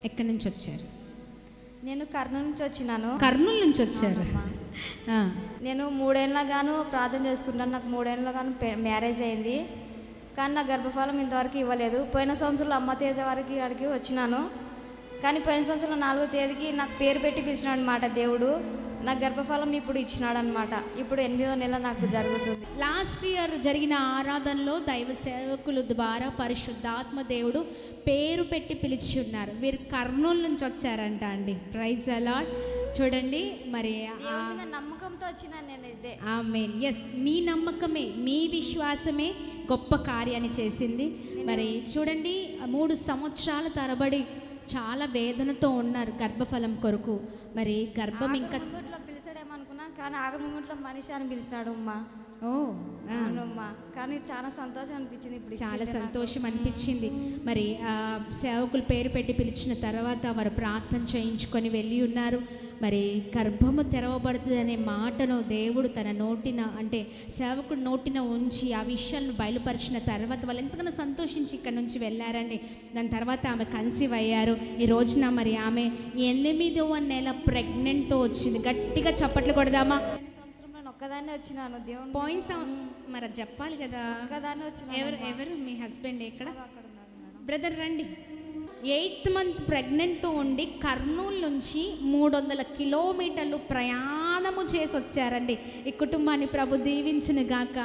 ఎక్కడి నుంచి వచ్చారు? నేను కర్నూలు నుంచి వచ్చినాను. కర్నూలు నుంచి వచ్చారు. నేను 3 ఏళ్ళగాను ప్రార్థన చేసుకుంటాను. నాకు 3 ఏళ్ళగాను మ్యారేజ్ అయింది, కానీ నా గర్భఫలం ఇంతవరకు ఇవ్వలేదు. పోయిన సంవత్సరంలో అమ్మ తేజ వారికి అడిగి వచ్చినాను, కానీ పోయిన సంవత్సరం 4వ తేదీకి నాకు పేరు పెట్టి పిలిచినాడు అనమాట దేవుడు. నా గర్భఫలం ఇప్పుడు ఇచ్చినాడు అనమాట. ఇప్పుడు 8వ నెల నాకు జరుగుతుంది. లాస్ట్ ఇయర్ జరిగిన ఆరాధనలో దైవ సేవకుల ద్వారా పరిశుద్ధాత్మ దేవుడు పేరు పెట్టి పిలిచి ఉన్నారు. వీరు కర్నూలు నుంచి వచ్చారంట అండి. Prize a lot. చూడండి, మరి నమ్మకంతో వచ్చినాను నేనైతే. ఆమేన్. ఎస్, మీ నమ్మకమే, మీ విశ్వాసమే గొప్ప కార్యాన్ని చేసింది. మరి చూడండి, 3 సంవత్సరాల తరబడి చాలా వేదనతో ఉన్నారు గర్భఫలం కొరకు. మరి గర్భం ఇంకా పిలిచాడేమనుకున్నాను, కానీ ఆగమూమెంట్లో మనిషి అని పిలిచాడు అమ్మా. అవునమ్మా, కానీ చాలా సంతోషం అనిపించింది. ఇప్పుడు చాలా సంతోషం అనిపించింది. మరి సేవకులు పేరు పెట్టి పిలిచిన తర్వాత వారు ప్రార్థన చేయించుకొని వెళ్ళి ఉన్నారు. మరి గర్భము తెరవబడుతుంది అనే మాటను దేవుడు తన నోటిన, అంటే సేవకుడు నోటిన ఉంచి ఆ విషయాలను బయలుపరిచిన తర్వాత వాళ్ళు ఎంతగానో సంతోషించి ఇక్కడ నుంచి వెళ్ళారండి. దాని తర్వాత ఆమె కన్సీవ్ అయ్యారు. ఈ రోజున మరి ఆమె 8వ నెల ప్రెగ్నెంట్తో వచ్చింది. గట్టిగా చప్పట్లు కొడదామా? ఒక్కదాన్నే వచ్చినాను. దేవుని పాయింట్స్ మరి చెప్పాలి కదా. ఒక్కదాన్నే వచ్చిన. ఎవరు మీ హస్బెండ్? ఎక్కడ? బ్రదర్ రండి. 8th మంత్ ప్రెగ్నెంట్తో ఉండి కర్నూలు నుంచి 300 కిలోమీటర్లు ప్రయాణము చేసి వచ్చారండి. ఈ కుటుంబాన్ని ప్రభు దీవించును గాక.